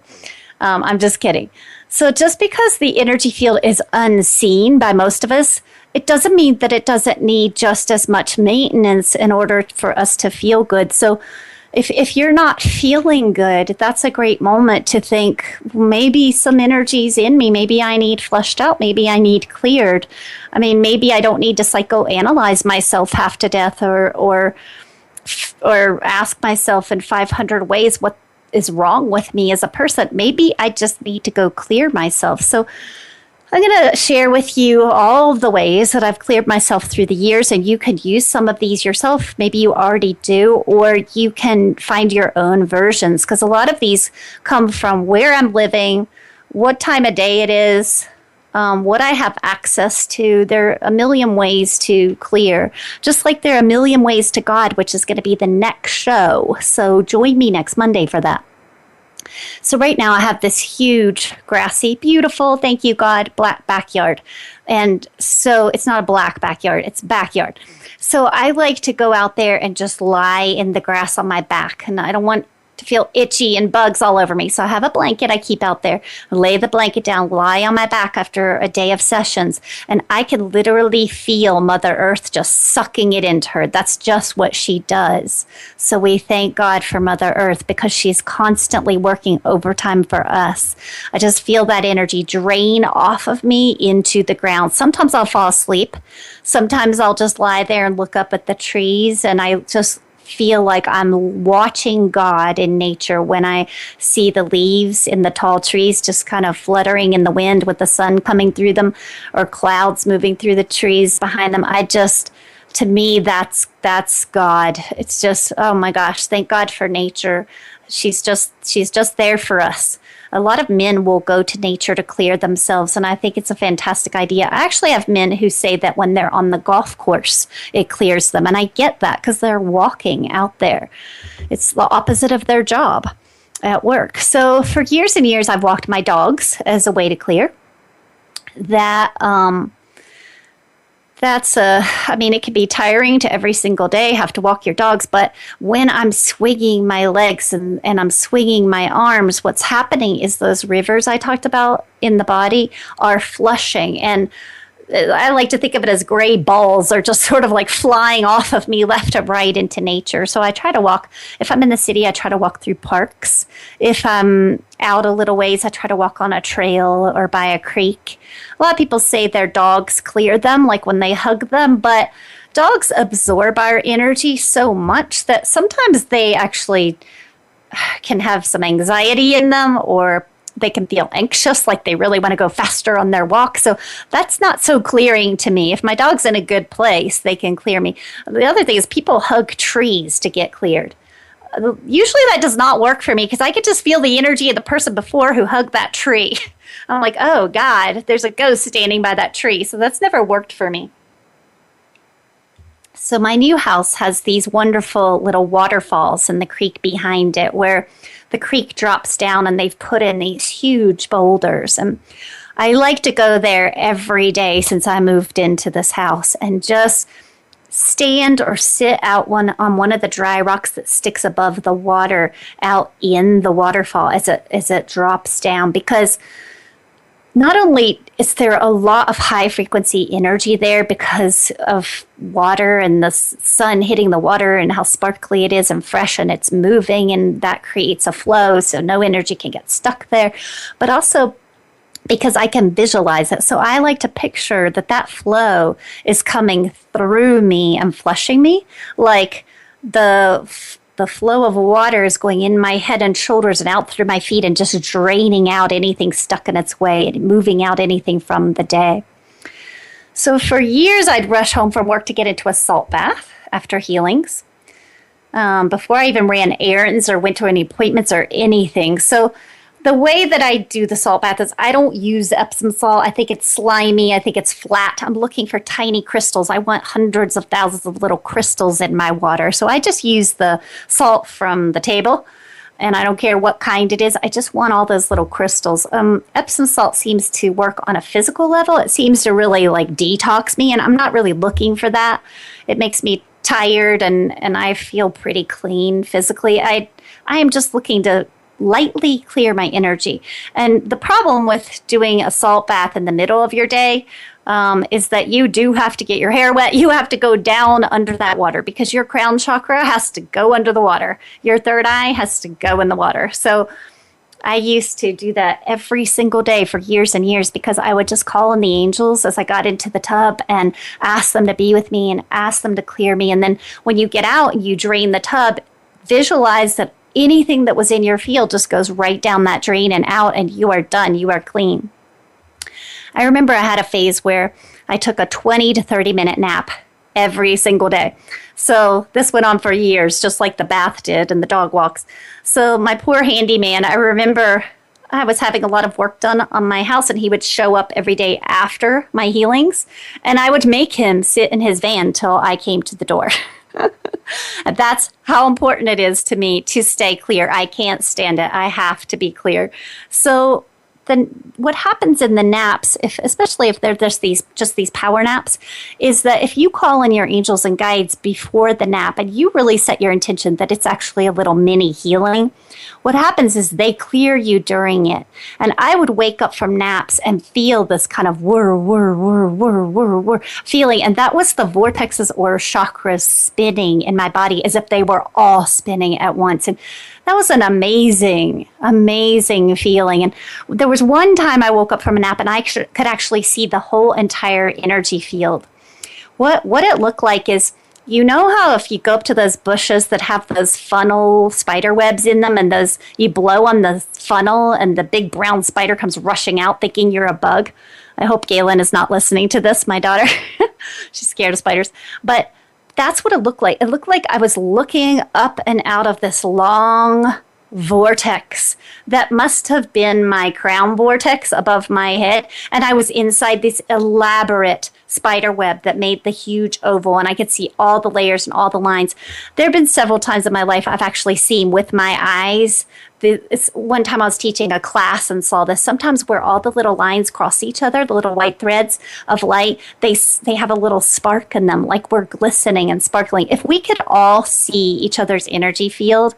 I'm just kidding. So just because the energy field is unseen by most of us, it doesn't mean that it doesn't need just as much maintenance in order for us to feel good. So if you're not feeling good, that's a great moment to think, maybe some energy's in me. Maybe I need flushed out. Maybe I need cleared. I mean, maybe I don't need to psychoanalyze myself half to death or ask myself in 500 ways what is wrong with me as a person. Maybe I just need to go clear myself. So I'm going to share with you all of the ways that I've cleared myself through the years, and you can use some of these yourself. Maybe you already do, or you can find your own versions, because a lot of these come from where I'm living, what time of day it is, what I have access to. There are a million ways to clear, just like there are a million ways to God, which is going to be the next show. So join me next Monday for that. So right now I have this huge, grassy, beautiful, thank you, God, black backyard. And so it's not a black backyard, it's backyard. So I like to go out there and just lie in the grass on my back. And I don't want to feel itchy and bugs all over me. So I have a blanket I keep out there, lay the blanket down, lie on my back after a day of sessions, and I can literally feel Mother Earth just sucking it into her. That's just what she does. So we thank God for Mother Earth because she's constantly working overtime for us. I just feel that energy drain off of me into the ground. Sometimes I'll fall asleep. Sometimes I'll just lie there and look up at the trees, and I just feel like I'm watching God in nature when I see the leaves in the tall trees just kind of fluttering in the wind with the sun coming through them, or clouds moving through the trees behind them. To me, that's God. It's just, oh my gosh, thank God for nature. She's just there for us. A lot of men will go to nature to clear themselves, and I think it's a fantastic idea. I actually have men who say that when they're on the golf course, it clears them, and I get that because they're walking out there. It's the opposite of their job. at work. So for years and years, I've walked my dogs as a way to clear. That I mean, it can be tiring to every single day have to walk your dogs, but when I'm swinging my legs and I'm swinging my arms, what's happening is those rivers I talked about in the body are flushing. And I like to think of it as gray balls are just sort of like flying off of me left and right into nature. So I try to walk, if I'm in the city, I try to walk through parks. If I'm out a little ways, I try to walk on a trail or by a creek. A lot of people say their dogs clear them, like when they hug them, but dogs absorb our energy so much that sometimes they actually can have some anxiety in them, or they can feel anxious, like they really want to go faster on their walk. So that's not so clearing to me. If my dog's in a good place, they can clear me. The other thing is people hug trees to get cleared. Usually that does not work for me because I could just feel the energy of the person before who hugged that tree. I'm like, oh God, there's a ghost standing by that tree. So that's never worked for me. So my new house has these wonderful little waterfalls in the creek behind it where the creek drops down and they've put in these huge boulders. And I like to go there every day since I moved into this house and just stand or sit out on one of the dry rocks that sticks above the water out in the waterfall as it drops down, because not only is there a lot of high frequency energy there because of water and the sun hitting the water and how sparkly it is and fresh and it's moving, and that creates a flow so no energy can get stuck there, but also because I can visualize it. So I like to picture that flow is coming through me and flushing me, like the flow of water is going in my head and shoulders and out through my feet and just draining out anything stuck in its way and moving out anything from the day. So for years, I'd rush home from work to get into a salt bath after healings, before I even ran errands or went to any appointments or anything. So the way that I do the salt bath is I don't use Epsom salt. I think it's slimy. I think it's flat. I'm looking for tiny crystals. I want hundreds of thousands of little crystals in my water. So I just use the salt from the table, and I don't care what kind it is. I just want all those little crystals. Epsom salt seems to work on a physical level. It seems to really like detox me, and I'm not really looking for that. It makes me tired, and I feel pretty clean physically. I am just looking to lightly clear my energy. And the problem with doing a salt bath in the middle of your day is that you do have to get your hair wet. You have to go down under that water because your crown chakra has to go under the water. Your third eye has to go in the water. So I used to do that every single day for years and years because I would just call on the angels as I got into the tub and ask them to be with me and ask them to clear me. And then when you get out and you drain the tub, visualize that anything that was in your field just goes right down that drain and out, and you are done. You are clean. I remember I had a phase where I took a 20 to 30 minute nap every single day. So this went on for years, just like the bath did and the dog walks. So my poor handyman, I remember I was having a lot of work done on my house, and he would show up every day after my healings, and I would make him sit in his van till I came to the door. And that's how important it is to me to stay clear. I can't stand it. I have to be clear. So then what happens in the naps, especially if they're just these power naps, is that if you call in your angels and guides before the nap and you really set your intention that it's actually a little mini healing, what happens is they clear you during it. And I would wake up from naps and feel this kind of whir, whir, whir, whir, whir, whir feeling. And that was the vortexes or chakras spinning in my body as if they were all spinning at once. And that was an amazing, amazing feeling. And there was one time I woke up from a nap and I could actually see the whole entire energy field. What it looked like is, you know how if you go up to those bushes that have those funnel spider webs in them and those you blow on the funnel and the big brown spider comes rushing out thinking you're a bug? I hope Galen is not listening to this, my daughter. She's scared of spiders. But that's what it looked like. It looked like I was looking up and out of this long vortex that must have been my crown vortex above my head. And I was inside this elaborate spider web that made the huge oval, and I could see all the layers and all the lines. There have been several times in my life I've actually seen with my eyes. One time I was teaching a class and saw this. Sometimes where all the little lines cross each other, the little white threads of light, they have a little spark in them, like we're glistening and sparkling. If we could all see each other's energy field,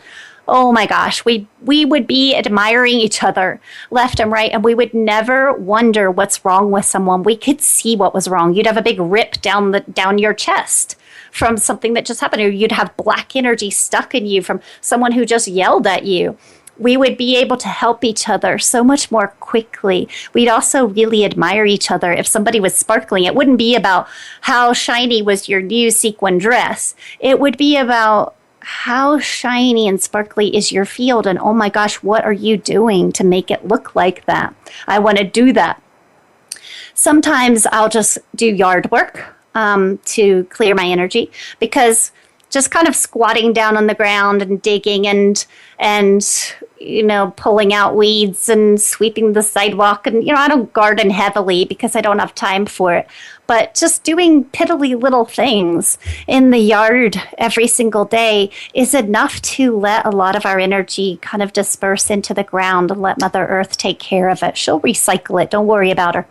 oh my gosh, we would be admiring each other left and right, and we would never wonder what's wrong with someone. We could see what was wrong. You'd have a big rip down your chest from something that just happened, or you'd have black energy stuck in you from someone who just yelled at you. We would be able to help each other so much more quickly. We'd also really admire each other. If somebody was sparkling, it wouldn't be about how shiny was your new sequin dress. It would be about how shiny and sparkly is your field, and oh my gosh, what are you doing to make it look like that? I want to do that. Sometimes I'll just do yard work to clear my energy, because just kind of squatting down on the ground and digging and pulling out weeds and sweeping the sidewalk. And, I don't garden heavily because I don't have time for it. But just doing piddly little things in the yard every single day is enough to let a lot of our energy kind of disperse into the ground and let Mother Earth take care of it. She'll recycle it. Don't worry about her.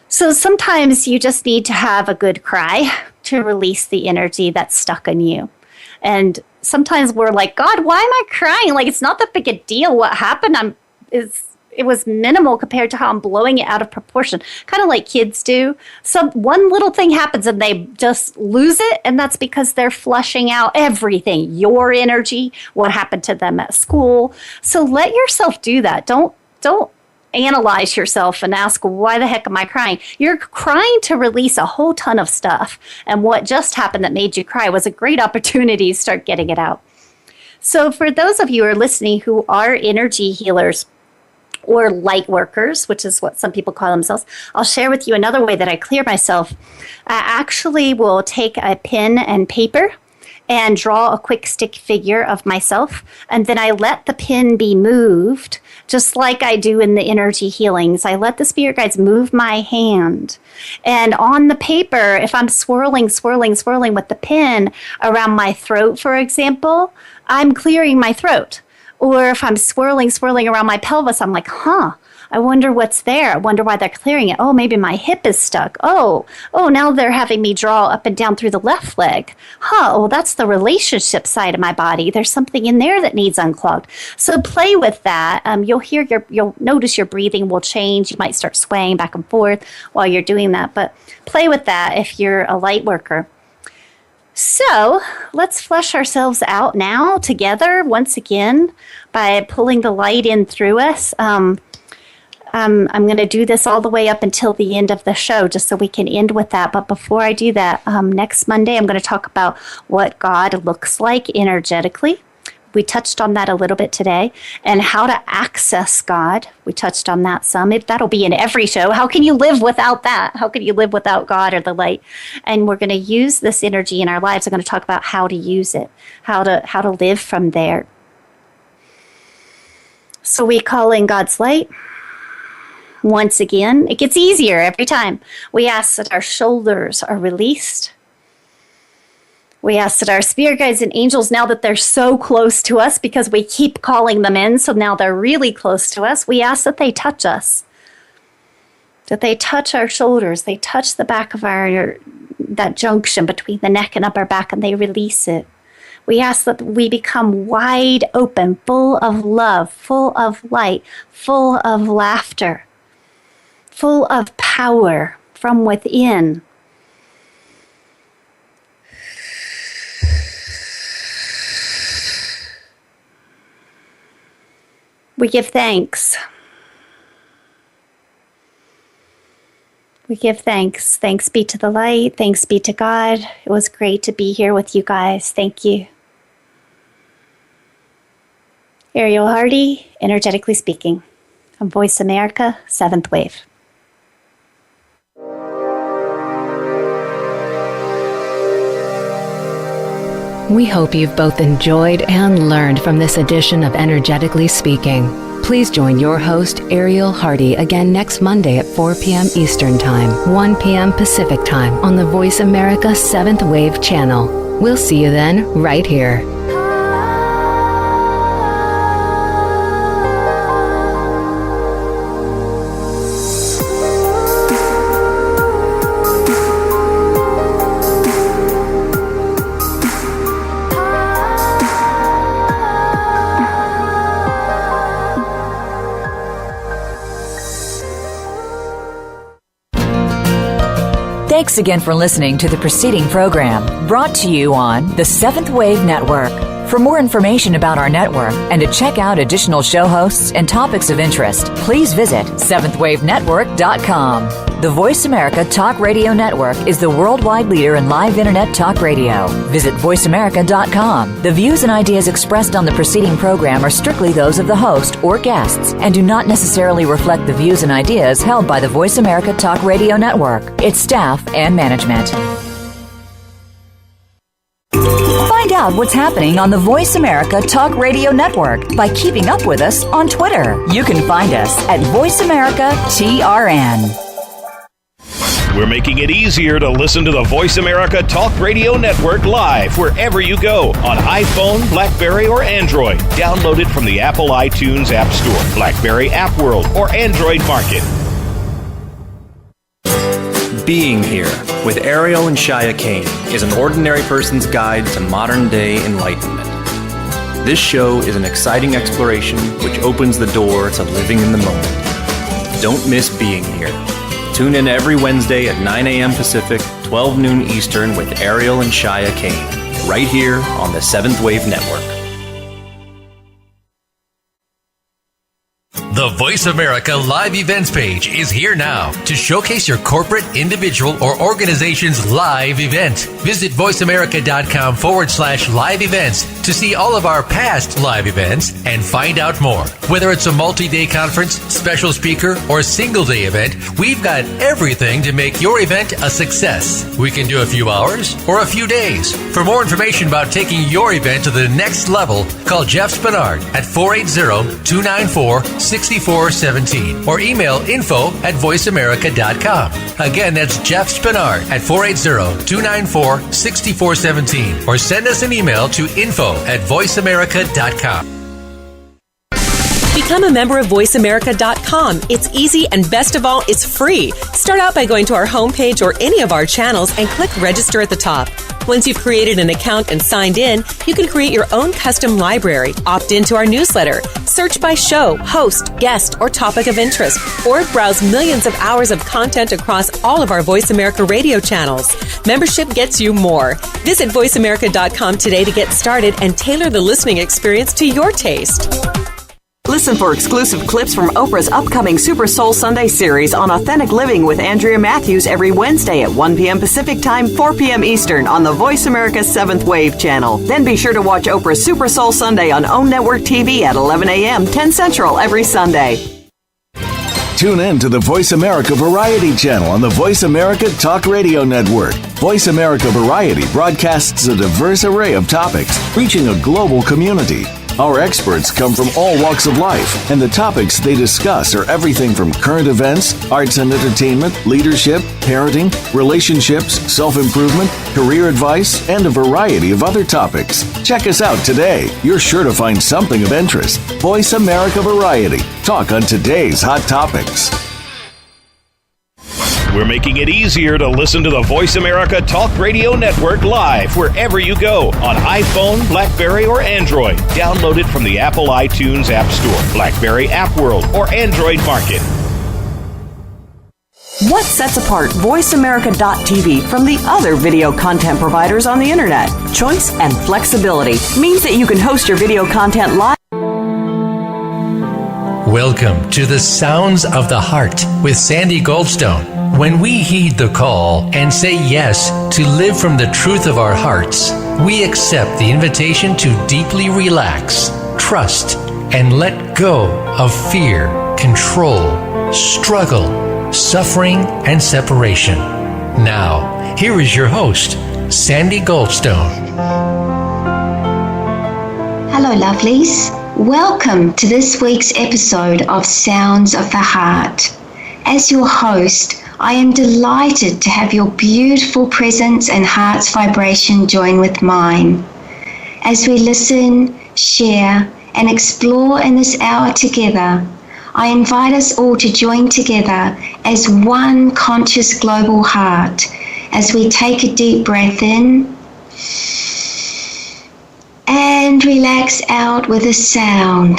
So sometimes you just need to have a good cry to release the energy that's stuck in you. And sometimes we're like, God, why am I crying? Like, it's not that big a deal. What happened it was minimal compared to how I'm blowing it out of proportion, kind of like kids do. So one little thing happens and they just lose it, and that's because they're flushing out everything, your energy, what happened to them at school. So let yourself do that. Don't analyze yourself and ask, why the heck am I crying? You're crying to release a whole ton of stuff. And what just happened that made you cry was a great opportunity to start getting it out. So for those of you who are listening who are energy healers or light workers, which is what some people call themselves, I'll share with you another way that I clear myself. I actually will take a pen and paper and draw a quick stick figure of myself. And then I let the pen be moved, just like I do in the energy healings. I let the spirit guides move my hand. And on the paper, if I'm swirling with the pen around my throat, for example, I'm clearing my throat. Or if I'm swirling around my pelvis, I'm like, I wonder what's there. I wonder why they're clearing it. Oh, maybe my hip is stuck. Oh, now they're having me draw up and down through the left leg. Well, that's the relationship side of my body. There's something in there that needs unclogged. So play with that. You'll notice your breathing will change. You might start swaying back and forth while you're doing that, but play with that if you're a light worker. So let's flush ourselves out now together once again by pulling the light in through us. I'm going to do this all the way up until the end of the show, just so we can end with that. But before I do that, next Monday, I'm going to talk about what God looks like energetically. We touched on that a little bit today, and how to access God. We touched on that some. That'll be in every show. How can you live without that? How can you live without God or the light? And we're going to use this energy in our lives. I'm going to talk about how to use it, how to live from there. So we call in God's light. Once again, it gets easier every time. We ask that our shoulders are released. We ask that our spirit guides and angels, now that they're so close to us because we keep calling them in, so now they're really close to us, we ask that they touch us, that they touch our shoulders, they touch the back of that junction between the neck and upper back, and they release it. We ask that we become wide open, full of love, full of light, full of laughter, full of power from within. We give thanks. We give thanks. Thanks be to the light. Thanks be to God. It was great to be here with you guys. Thank you. Ariel Hardy, energetically speaking, from Voice America, 7th Wave. We hope you've both enjoyed and learned from this edition of Energetically Speaking. Please join your host, Ariel Hardy, again next Monday at 4 p.m. Eastern Time, 1 p.m. Pacific Time on the Voice America 7th Wave channel. We'll see you then, right here. Thanks again for listening to the preceding program brought to you on the Seventh Wave Network. For more information about our network and to check out additional show hosts and topics of interest, please visit seventhwavenetwork.com. The Voice America Talk Radio Network is the worldwide leader in live Internet talk radio. Visit voiceamerica.com. The views and ideas expressed on the preceding program are strictly those of the host or guests and do not necessarily reflect the views and ideas held by the Voice America Talk Radio Network, its staff, and management. Find out what's happening on the Voice America Talk Radio Network by keeping up with us on Twitter. You can find us at Voice America TRN. We're making it easier to listen to the Voice America Talk Radio Network live wherever you go on iPhone, BlackBerry, or Android. Download it from the Apple iTunes App Store, BlackBerry App World, or Android Market. Being Here with Ariel and Shia Kane is an ordinary person's guide to modern-day enlightenment. This show is an exciting exploration which opens the door to living in the moment. Don't miss Being Here. Tune in every Wednesday at 9 a.m. Pacific, 12 noon Eastern with Ariel and Shia Kane, right here on the 7th Wave Network. The Voice America Live Events page is here now to showcase your corporate, individual, or organization's live event. Visit voiceamerica.com/live events to see all of our past live events and find out more. Whether it's a multi-day conference, special speaker, or single-day event, we've got everything to make your event a success. We can do a few hours or a few days. For more information about taking your event to the next level, call Jeff Spinard at 480-294-6417 or email info@voiceamerica.com. Again, that's Jeff Spinard at 480-294-6417 or send us an email to info@voiceamerica.com. Become a member of VoiceAmerica.com. It's easy, and best of all, it's free. Start out by going to our homepage or any of our channels and click register at the top. Once you've created an account and signed in, you can create your own custom library, opt into our newsletter, search by show, host, guest, or topic of interest, or browse millions of hours of content across all of our Voice America radio channels. Membership gets you more. Visit VoiceAmerica.com today to get started and tailor the listening experience to your taste. Listen for exclusive clips from Oprah's upcoming Super Soul Sunday series on Authentic Living with Andrea Matthews every Wednesday at 1 p.m. Pacific Time, 4 p.m. Eastern on the Voice America 7th Wave channel. Then be sure to watch Oprah's Super Soul Sunday on OWN Network TV at 11 a.m., 10 Central every Sunday. Tune in to the Voice America Variety channel on the Voice America Talk Radio Network. Voice America Variety broadcasts a diverse array of topics, reaching a global community. Our experts come from all walks of life, and the topics they discuss are everything from current events, arts and entertainment, leadership, parenting, relationships, self-improvement, career advice, and a variety of other topics. Check us out today. You're sure to find something of interest. Voice America Variety. Talk on today's hot topics. We're making it easier to listen to the Voice America Talk Radio Network live wherever you go on iPhone, BlackBerry, or Android. Download it from the Apple iTunes App Store, BlackBerry App World, or Android Market. What sets apart VoiceAmerica.tv from the other video content providers on the Internet? Choice and flexibility means that you can host your video content live. Welcome to the Sounds of the Heart with Sandy Goldstone. When we heed the call and say yes to live from the truth of our hearts, we accept the invitation to deeply relax, trust, and let go of fear, control, struggle, suffering, and separation. Now, here is your host, Sandy Goldstone. Hello, lovelies. Welcome to this week's episode of Sounds of the Heart. As your host, I am delighted to have your beautiful presence and heart's vibration join with mine. As we listen, share, and explore in this hour together, I invite us all to join together as one conscious global heart as we take a deep breath in and relax out with a sound.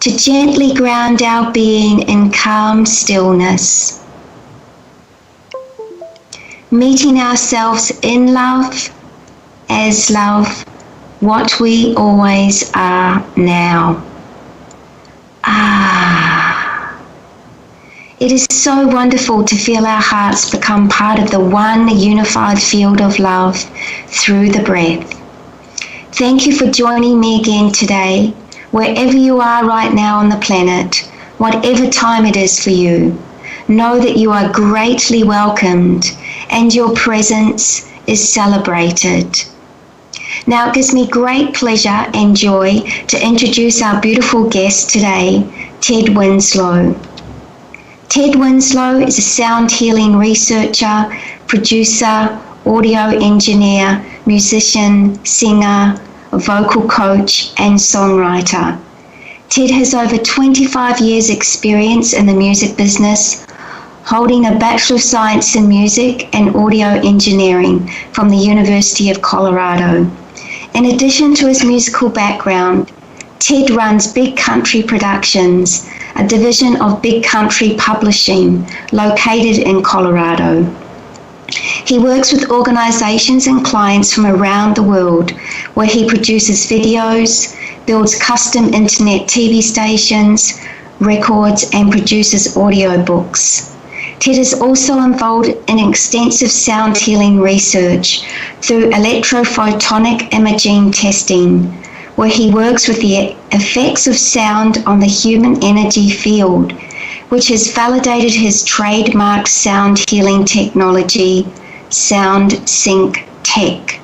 To gently ground our being in calm stillness. Meeting ourselves in love, as love, what we always are now. It is so wonderful to feel our hearts become part of the one unified field of love through the breath. Thank you for joining me again today, wherever you are right now on the planet, whatever time it is for you. Know that you are greatly welcomed and your presence is celebrated. Now it gives me great pleasure and joy to introduce our beautiful guest today, Ted Winslow. Ted Winslow is a sound healing researcher, producer, audio engineer, musician, singer, vocal coach, and songwriter. Ted has over 25 years experience in the music business, holding a Bachelor of Science in Music and Audio Engineering from the University of Colorado. In addition to his musical background, Ted runs Big Country Productions, a division of Big Country Publishing located in Colorado. He works with organizations and clients from around the world where he produces videos, builds custom internet TV stations, records, and produces audiobooks. Ted is also involved in extensive sound healing research through electrophotonic imaging testing, where he works with the effects of sound on the human energy field, which has validated his trademark sound healing technology, Sound Sync Tech.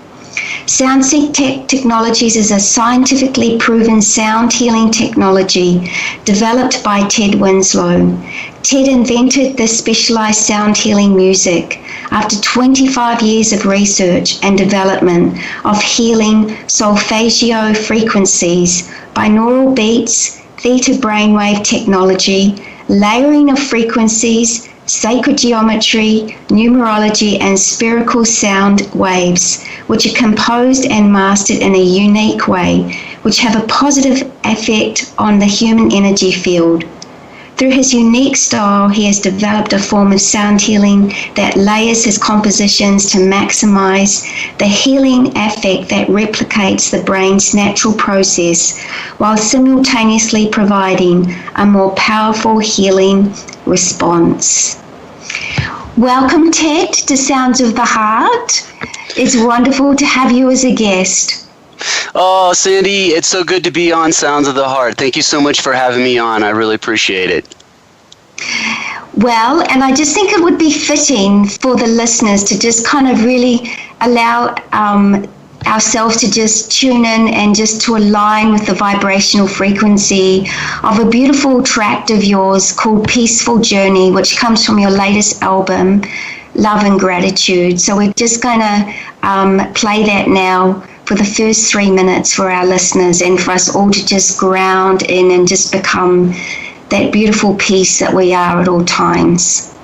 Sound Sync Tech Technologies is a scientifically proven sound healing technology developed by Ted Winslow. Ted invented this specialized sound healing music after 25 years of research and development of healing solfeggio frequencies, binaural beats, theta brainwave technology, layering of frequencies, sacred geometry, numerology, and spherical sound waves, which are composed and mastered in a unique way, which have a positive effect on the human energy field. Through his unique style, he has developed a form of sound healing that layers his compositions to maximize the healing effect that replicates the brain's natural process, while simultaneously providing a more powerful healing response. Welcome, Ted, to Sounds of the Heart. It's wonderful to have you as a guest. Oh, Sandy, it's so good to be on Sounds of the Heart. Thank you so much for having me on. I really appreciate it. Well, and I just think it would be fitting for the listeners to just kind of really allow ourselves to just tune in and just to align with the vibrational frequency of a beautiful tract of yours called Peaceful Journey, which comes from your latest album, Love and Gratitude. So we're just going to play that now for the first 3 minutes for our listeners and for us all to just ground in and just become that beautiful peace that we are at all times.